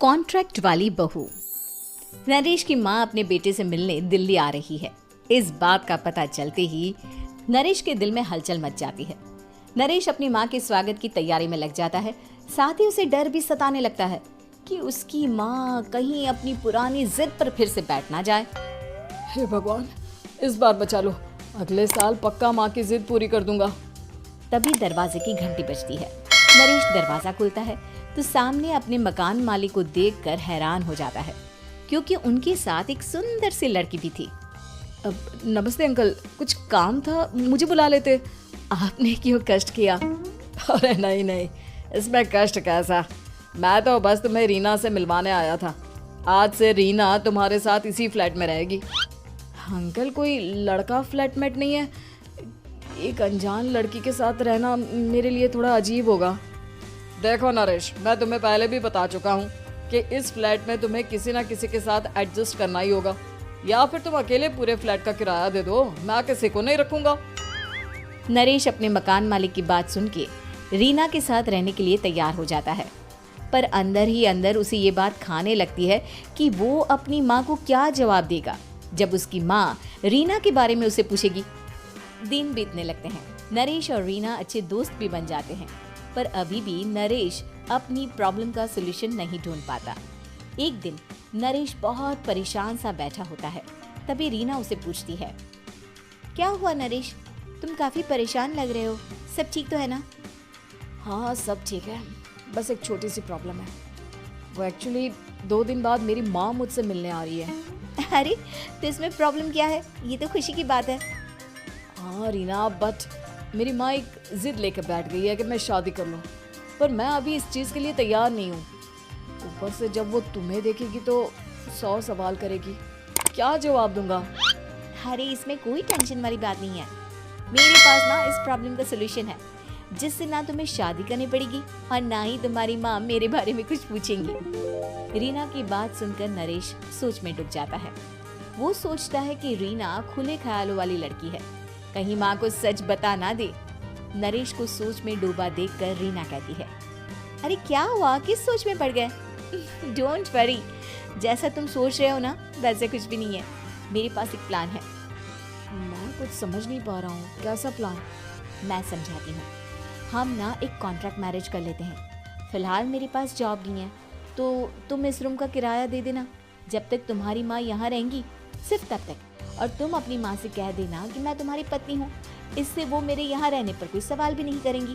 Contract वाली बहू। नरेश की माँ अपने बेटे से मिलने दिल्ली आ रही है। इस बात का पता चलते ही नरेश के दिल में हलचल मच जाती है। नरेश अपनी माँ के स्वागत की तैयारी में लग जाता है। साथ ही उसे डर भी सताने लगता है कि उसकी माँ कहीं अपनी पुरानी जिद पर फिर से बैठ ना जाए। हे भगवान, इस बार बचा लो, अगले साल पक्का माँ की जिद पूरी कर दूंगा। तभी दरवाजे की घंटी बजती है। नरेश दरवाजा खोलता है तो सामने अपने मकान मालिक को देखकर हैरान हो जाता है, क्योंकि उनके साथ एक सुंदर सी लड़की भी थी। अब नमस्ते अंकल, कुछ काम था, मुझे बुला लेते। आपने क्यों कष्ट किया? अरे नहीं नहीं, इसमें कष्ट कैसा, मैं तो बस तुम्हें रीना से मिलवाने आया था। आज से रीना तुम्हारे साथ इसी फ्लैट में रहेगी। अंकल, कोई लड़का फ्लैटमेट नहीं है? एक अनजान लड़की के साथ रहना मेरे लिए थोड़ा अजीब होगा। देखो नरेश, मैं तुम्हें पहले भी बता चुका हूँ कि इस फ्लैट में तुम्हें किसी ना किसी के साथ एडजस्ट करना ही होगा, या फिर तुम अकेले पूरे फ्लैट का किराया दे दो, मैं किसी को नहीं रखूंगा। नरेश अपने मकान मालिक की बात सुन के रीना के साथ रहने के लिए तैयार हो जाता है, पर अंदर ही अंदर उसे ये बात खाने लगती है कि वो अपनी माँ को क्या जवाब देगा जब उसकी माँ रीना के बारे में उसे पूछेगी। दिन बीतने लगते हैं। नरेश और रीना अच्छे दोस्त भी बन जाते हैं, पर अभी भी नरेश अपनी प्रॉब्लम का सलूशन नहीं ढूंढ पाता। एक दिन नरेश बहुत परेशान सा बैठा होता है। तभी रीना उसे पूछती है, क्या हुआ नरेश, तुम काफी परेशान लग रहे हो, सब ठीक तो है ना? हाँ सब ठीक है, बस एक छोटी सी प्रॉब्लम है। वो एक्चुअली 2 दिन बाद मेरी माँ मुझसे मिलने आ रही है। अरे तो इसमें प्रॉब्लम क्या है, ये तो खुशी की बात है। हाँ रीना, बट मेरी माँ एक जिद लेकर बैठ गई है कि मैं शादी कर लूँ, पर मैं अभी इस चीज़ के लिए तैयार नहीं हूँ। ऊपर से जब वो तुम्हें देखेगी तो 100 सवाल करेगी, क्या जवाब दूंगा? अरे इसमें कोई टेंशन वाली बात नहीं है, मेरे पास ना इस प्रॉब्लम का सलूशन है, जिससे ना तुम्हें शादी करनी पड़ेगी और ना ही तुम्हारी माँ मेरे बारे में कुछ पूछेंगी। रीना की बात सुनकर नरेश सोच में डूब जाता है। वो सोचता है कि रीना खुले ख्यालों वाली लड़की है, कहीं माँ को सच बता ना दे। नरेश को सोच में डूबा देखकर रीना कहती है, अरे क्या हुआ, किस सोच में पड़ गए? डोंट वरी, जैसा तुम सोच रहे हो ना वैसे कुछ भी नहीं है, मेरे पास एक प्लान है। मैं कुछ समझ नहीं पा रहा हूँ, कैसा प्लान? मैं समझाती हूँ। हम ना एक कॉन्ट्रैक्ट मैरिज कर लेते हैं। फिलहाल मेरे पास जॉब नहीं है, तो तुम इस रूम का किराया दे देना जब तक तुम्हारी माँ यहाँ रहेंगी, सिर्फ तब तक। और तुम अपनी माँ से कह देना कि मैं तुम्हारी पत्नी हूँ, इससे वो मेरे यहाँ रहने पर कोई सवाल भी नहीं करेंगी।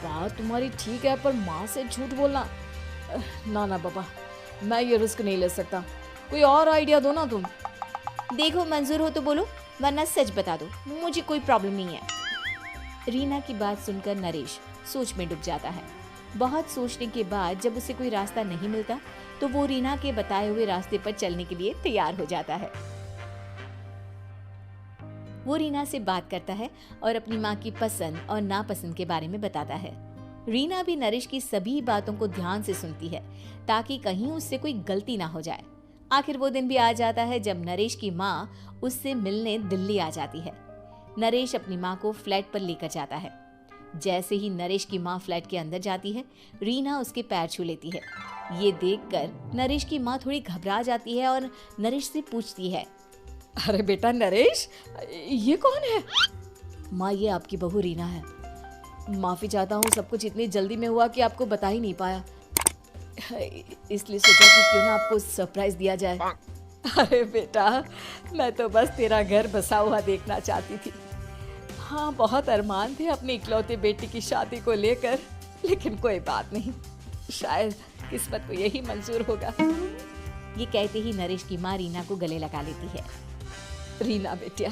बात तुम्हारी ठीक है, पर माँ से झूठ बोलना, ना ना बाबा, मैं ये रिस्क नहीं ले सकता। कोई और आइडिया दो ना तुम। देखो मंजूर हो तो बोलो, वरना सच बता दो, मुझे कोई प्रॉब्लम नहीं है। रीना की बात सुनकर नरेश सोच में डूब जाता है। बहुत सोचने के बाद जब उसे कोई रास्ता नहीं मिलता तो वो रीना के बताए हुए रास्ते पर चलने के लिए तैयार हो जाता है। वो रीना से बात करता है और अपनी माँ की पसंद और नापसंद के बारे में बताता है। रीना भी नरेश की सभी बातों को ध्यान से सुनती है ताकि कहीं उससे कोई गलती ना हो जाए। आखिर वो दिन भी आ जाता है जब नरेश की माँ उससे मिलने दिल्ली आ जाती है। नरेश अपनी माँ को फ्लैट पर लेकर जाता है। जैसे ही नरेश की माँ फ्लैट के अंदर जाती है, रीना उसके पैर छू लेती है। ये देखकर नरेश की माँ थोड़ी घबरा जाती है और नरेश से पूछती है, अरे बेटा नरेश, ये कौन है? माँ, ये आपकी बहू रीना है। माफी चाहता हूँ, सब कुछ इतनी जल्दी में हुआ कि आपको बता ही नहीं पाया, इसलिए सोचा कि क्यों ना आपको सरप्राइज दिया जाए। अरे बेटा, मैं तो बस तेरा घर बसा हुआ देखना चाहती थी। हाँ, बहुत अरमान थे अपनी इकलौते बेटी की शादी को लेकर, लेकिन कोई बात नहीं, शायद किस्मत को यही मंजूर होगा। ये कहते ही नरेश की माँ रीना को गले लगा लेती है। रीना बेटिया,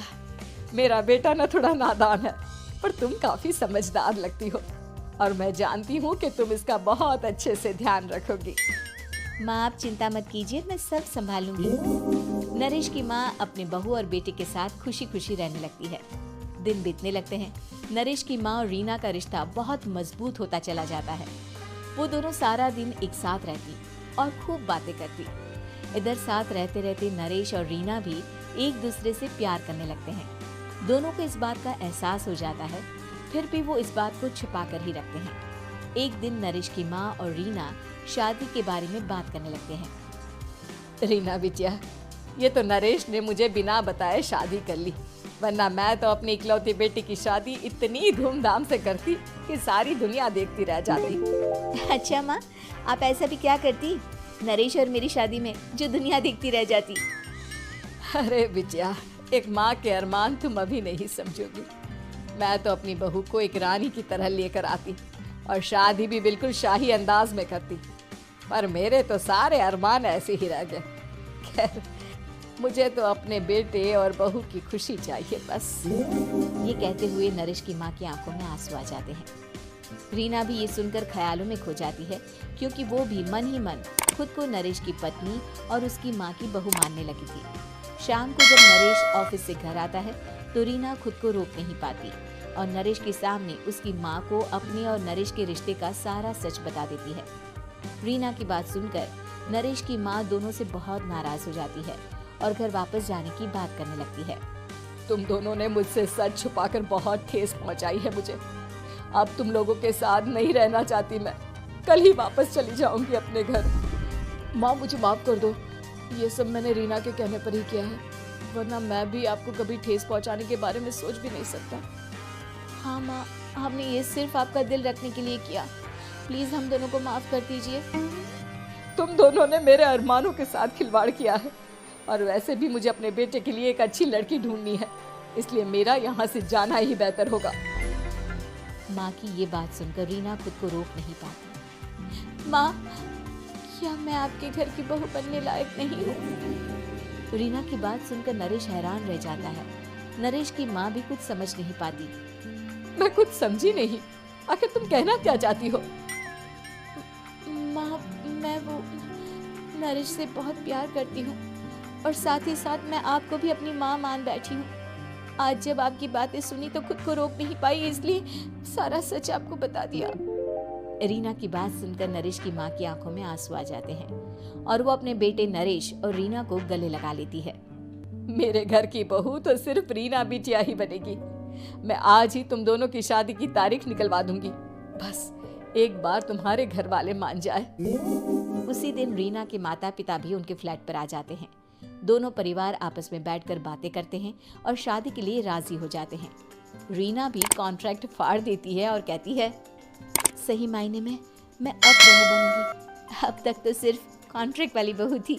मेरा बेटा ना थोड़ा नादान है, पर तुम काफी समझदार लगती हो और मैं जानती हूँ कि तुम इसका बहुत अच्छे से ध्यान रखोगी। माँ आप चिंता मत कीजिए, मैं सब संभाल लूंगी। नरेश की माँ अपने बहू और बेटे के साथ खुशी खुशी रहने लगती है। दिन बीतने लगते हैं। नरेश की माँ और रीना का रिश्ता बहुत मजबूत होता चला जाता है। वो दोनों सारा दिन एक साथ रहती और खूब बातें करती। इधर साथ रहते रहते नरेश और रीना भी एक दूसरे से प्यार करने लगते हैं। दोनों को इस बात का एहसास हो जाता है, फिर भी वो इस बात को छुपा कर ही रखते हैं। एक दिन नरेश की माँ और रीना शादी के बारे में बात करने लगते हैं। रीना बिटिया, ये तो नरेश ने मुझे बिना बताए शादी कर ली, वरना मैं तो अपनी इकलौती बेटी की शादी इतनी धूमधाम से करती कि सारी दुनिया देखती रह जाती। अच्छा माँ, आप ऐसा भी क्या करती नरेश और मेरी शादी में जो दुनिया देखती रह जाती? अरे बिटिया, एक माँ के अरमान तुम अभी नहीं समझोगी। मैं तो अपनी बहू को एक रानी की तरह लेकर आती और शादी भी बिल्कुल शाही अंदाज में करती, पर मेरे तो सारे अरमान ऐसे ही रह गए। खैर, मुझे तो अपने बेटे और बहू की खुशी चाहिए बस। ये कहते हुए नरेश की माँ की आंखों में आंसू आ जाते हैं। रीना भी ये सुनकर ख्यालों में खो जाती है, क्योंकि वो भी मन ही मन खुद को नरेश की पत्नी और उसकी माँ की बहू मानने लगी थी। शाम को जब नरेश ऑफिस से घर आता है तो रीना खुद को रोक नहीं पाती और नरेश के सामने उसकी माँ को अपने और नरेश के रिश्ते का सारा सच बता देती है। रीना की बात सुनकर नरेश की माँ दोनों से बहुत नाराज हो जाती है और घर वापस जाने की बात करने लगती है। तुम दोनों ने मुझसे सच छुपाकर बहुत ठेस पहुंचाई है मुझे। अब तुम लोगों के साथ नहीं रहना चाहती मैं, कल ही वापस चली जाऊंगी अपने घर। माँ, मुझे माफ कर दो, ये सब मैंने रीना के कहने पर ही किया है, वरना मैं भी आपको कभी ठेस पहुंचाने के बारे में सोच भी नहीं सकता। हाँ माँ, हमने ये सिर्फ आपका दिल रखने के लिए किया, प्लीज हम दोनों को माफ कर दीजिए। तुम दोनों ने मेरे अरमानों के साथ खिलवाड़ किया है, और वैसे भी मुझे अपने बेटे के लिए एक अच्छी लड़की ढूंढनी है, इसलिए मेरा यहाँ से जाना ही बेहतर होगा। माँ की ये बात सुनकर रीना खुद को रोक नहीं पाती। माँ, क्या मैं आपके घर की बहू बनने लायक नहीं हूँ? रीना की बात सुनकर नरेश हैरान रह जाता है। नरेश की माँ भी कुछ समझ नहीं पाती। मैं कुछ समझी नहीं, आखिर तुम कहना क्या चाहती हो? माँ, मैं वो नरेश से बहुत प्यार करती हूँ और साथ ही साथ मैं आपको भी अपनी माँ मान बैठी हूँ। आज जब आपकी बातें सुनी तो खुद को रोक नहीं पाई, इसलिए सारा सच आपको बता दिया। रीना की बात सुनकर नरेश की माँ की आंखों में आंसू आ जाते हैं और वो अपने बेटे नरेश और रीना को गले लगा लेती है। मेरे घर की बहू तो सिर्फ रीना बिटिया ही बनेगी। मैं आज ही तुम दोनों की शादी की तारीख निकलवा दूंगी, बस एक बार तुम्हारे घर वाले मान जाए। उसी दिन रीना के माता पिता भी उनके फ्लैट पर आ जाते हैं। दोनों परिवार आपस में बैठकर बातें करते हैं और शादी के लिए राजी हो जाते हैं। रीना भी कॉन्ट्रैक्ट फाड़ देती है और कहती है, सही मायने में मैं अब बहू बनूंगी, अब तक तो सिर्फ कॉन्ट्रैक्ट वाली बहू थी।